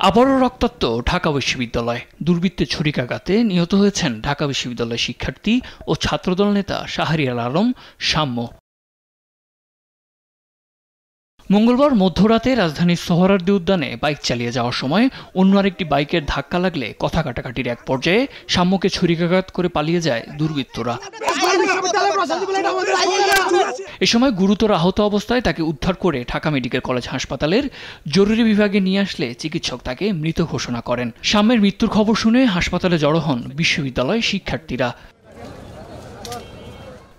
আবারও রক্তাক্ত ঢাকা বিশ্ববিদ্যালয়। দুর্বৃত্তের ছুরিকাঘাতে নিহত হয়েছেন ঢাকা বিশ্ববিদ্যালয়ের শিক্ষার্থী ও ছাত্রদল নেতা শাহরিয়ার আলম সাম্য। মঙ্গলবার মধ্যরাতে রাজধানীর সোহরাওয়ার্দী উদ্যানে বাইক চালিয়ে যাওয়ার সময় অন্য আরেকটি বাইকের ধাক্কা লাগলে কথা কাটাকাটির এক পর্যায়ে সাম্যকে ছুরিকাঘাত করে পালিয়ে যায় দুর্বৃত্তরা। এ সময় গুরুতর আহত অবস্থায় তাকে উদ্ধার করে ঢাকা মেডিকেল কলেজ হাসপাতালের জরুরি বিভাগে নিয়ে আসলে চিকিৎসক তাকে মৃত ঘোষণা করেন। সাম্যের মৃত্যুর খবর শুনে হাসপাতালে জড়ো হন বিশ্ববিদ্যালয়ের শিক্ষার্থীরা।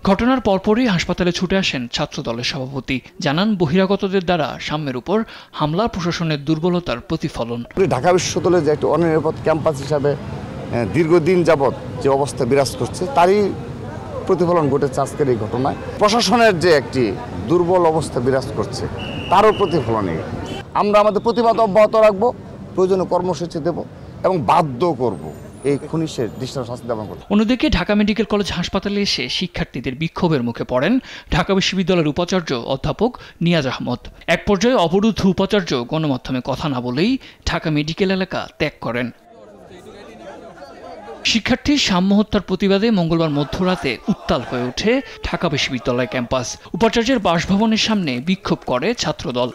ঘটনার পরপরই হাসপাতালে ছুটে আসেন ছাত্রদলের সভাপতি। জানান, বহিরাগতদের দ্বারা সাম্যের উপর হামলা প্রশাসনের দুর্বলতার প্রতিফলন। ঢাকা বিশ্ববিদ্যালয়ের যে একটা অনিরাপদ ক্যাম্পাস হিসাবে দীর্ঘদিন যাবৎ যে অবস্থা বিরাজ করছে তারই প্রতিফলন ঘটেছে আজকের এই ঘটনায়। প্রশাসনের যে একটি দুর্বল অবস্থা বিরাজ করছে তারও প্রতিফলনে আমরা আমাদের প্রতিবাদ অব্যাহত রাখবো, প্রয়োজনীয় কর্মসূচি দেব এবং বাধ্য করব এই খুনিদের দৃষ্টান্ত শাস্তি দেওয়া করতে। অন্যদিকে ঢাকা মেডিকেল কলেজ হাসপাতালে এসে শিক্ষার্থীদের বিক্ষোভের মুখে পড়েন ঢাকা বিশ্ববিদ্যালয়ের উপাচার্য অধ্যাপক নিয়াজ আহমদ। এক পর্যায়ে অবরুদ্ধ উপাচার্য গণমাধ্যমে কথা না বলেই ঢাকা মেডিকেল এলাকা ত্যাগ করেন। শিক্ষার্থী সাম্য হত্যার প্রতিবাদে মঙ্গলবার মধ্যরাতে উত্তাল হয়ে ওঠে ঢাকা বিশ্ববিদ্যালয় ক্যাম্পাস। উপাচার্যের বাসভবনের সামনে বিক্ষোভ করে ছাত্রদল।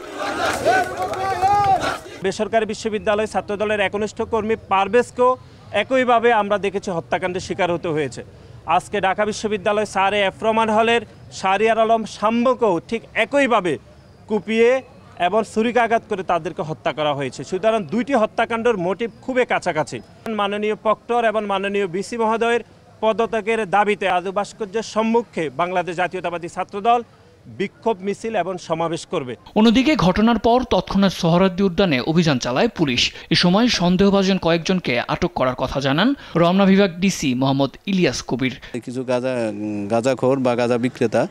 বেসরকারি বিশ্ববিদ্যালয় ছাত্রদলের একনিষ্ঠ কর্মী পারভেজকেও একইভাবে আমরা দেখেছি হত্যাকাণ্ডের শিকার হতে হয়েছে। আজকে ঢাকা বিশ্ববিদ্যালয় স্যার এফ রহমান হলের শাহরিয়ার আলম সাম্যকেও ঠিক একইভাবে কুপিয়ে এবং ছুরিকাঘাত করে তাদেরকে হত্যা করা হয়েছে। সুতরাং দুইটি হত্যাকাণ্ডের মোটিভ খুবই কাছাকাছি। মাননীয় প্রক্টর এবং মাননীয় ভিসি মহোদয়ের পদত্যাগের দাবিতে আজু ভাস্কর্যের সম্মুখে বাংলাদেশ জাতীয়তাবাদী ছাত্রদল বিক্ষোভ মিছিল এবং সমাবেশ করবে। অন্যদিকে ঘটনার পর তৎক্ষণাৎ সোহরাওয়ার্দী উদ্যানে অভিযান চালায় পুলিশ। এ সময় সন্দেহভাজন কয়েকজনকে আটক করার কথা জানান রমনা বিভাগ ডিসি মোহাম্মদ ইলিয়াস কবির। কিছু গাঁজাখোর বা গাঁজা বিক্রেতা,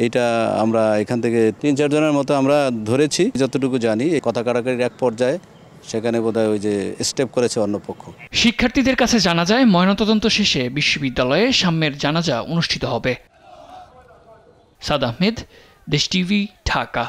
এটা আমরা এখান থেকে ৩-৪ জনের মতো আমরা ধরেছি। যতটুকু জানি কথা কাটাকাটির এক পর্যায়ে সেখানে বোধহয় ওই যে স্টেপ করেছে অন্য পক্ষ। শিক্ষার্থীদের কাছে জানা যায় ময়নাতদন্ত শেষে বিশ্ববিদ্যালয়ে সাম্যের জানাজা অনুষ্ঠিত হবে। সাদ আহমেদ, দেশ টিভি, ঢাকা।